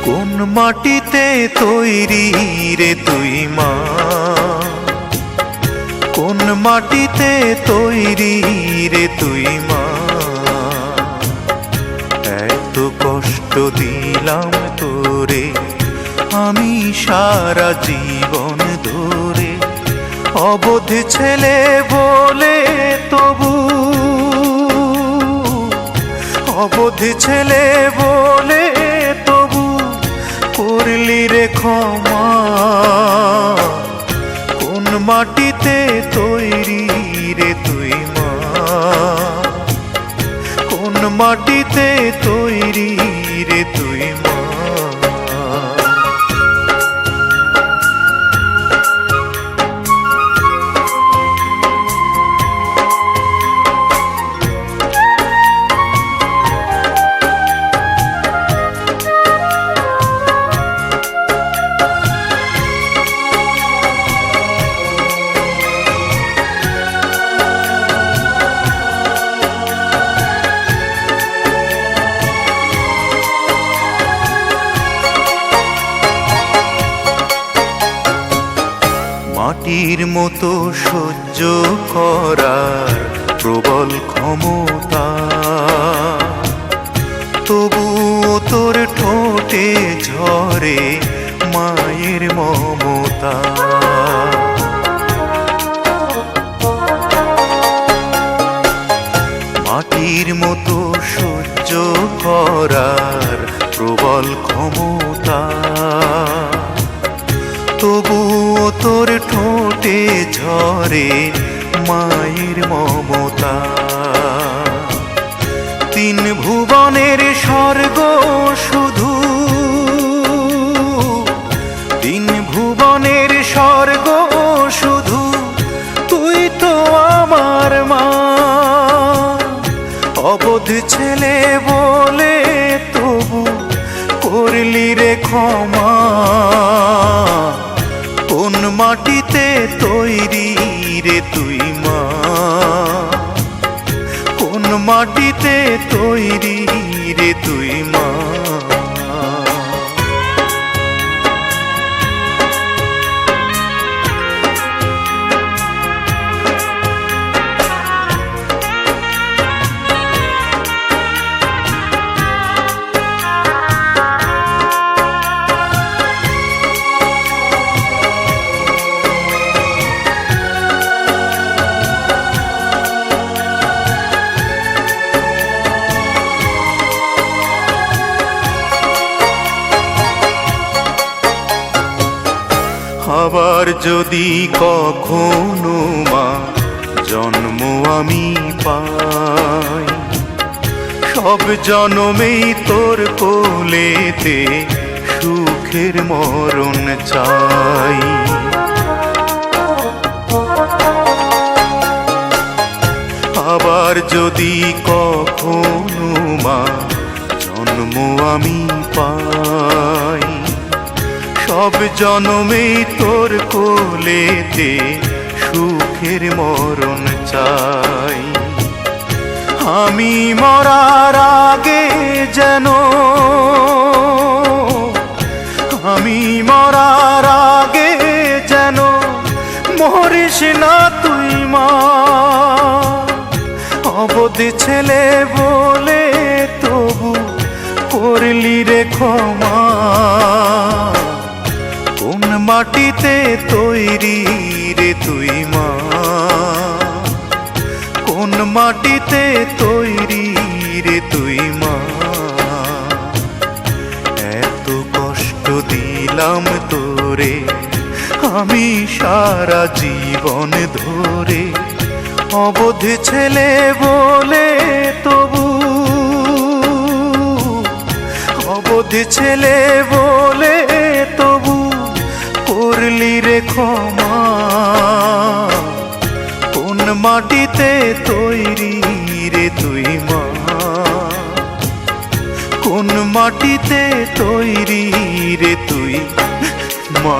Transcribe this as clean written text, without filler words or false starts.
কোন মাটিতে তৈরি রে তুই মা, কোন মাটিতে তৈরি রে তুই মা। এত কষ্ট দিলাম তোরে আমি সারা জীবন ধরে, অবোধ ছেলে বলে তবু, অবোধ ছেলে বলে তবু করলি রে ক্ষমা। কোন মাটিতে তৈরি রে তুই মা, কোন মাটিতে তৈরি রে তুই মা। মাটির মতো সহ্য করার প্রবল ক্ষমতা, তবুও তোর ঠোঁটে ঝরে মায়ের মমতা। মাটির মতো সহ্য করার প্রবল ক্ষমতা, তবুও তোর ঠোঁটে ঝরে মায়ের মমতা। তিন ভুবনের স্বর্গ শুধু, তিন ভুবনের স্বর্গ শুধু তুই তো আমার মা। অবোধ ছেলে বলে তবু করলি রে ক্ষমা। কোন মাটিতে তৈরি রে তুই মা, কোন মাটিতে তৈরি রে তুই মা। আবার যদি কখনো মা জন্ম আমি পাই, সব জন্মেই তোর কোলেতে সুখের মরণ চাই। আবার যদি কখনো মা জন্ম আমি পাই, সব জনমেই তোর কোলেতে সুখের মরণ চাই। আমি মরার আগে যেন, আমি মরার আগে যেন মরিস না তুই মা। অবোধ ছেলে বলে তবু করলি রে ক্ষমা। কোন মাটিতে তৈরি রে তুই মা, কোন মাটিতে তৈরি রে তুই মা। এত কষ্ট দিলাম তোরে আমি সারা জীবন ধরে, অবোধ ছেলে বলে তবু, অবোধ ছেলে বলে তবু করলি রে ক্ষমা। কোন মাটিতে তৈরি রে তুই মা, কোন মাটিতে তৈরি রে তুই মা।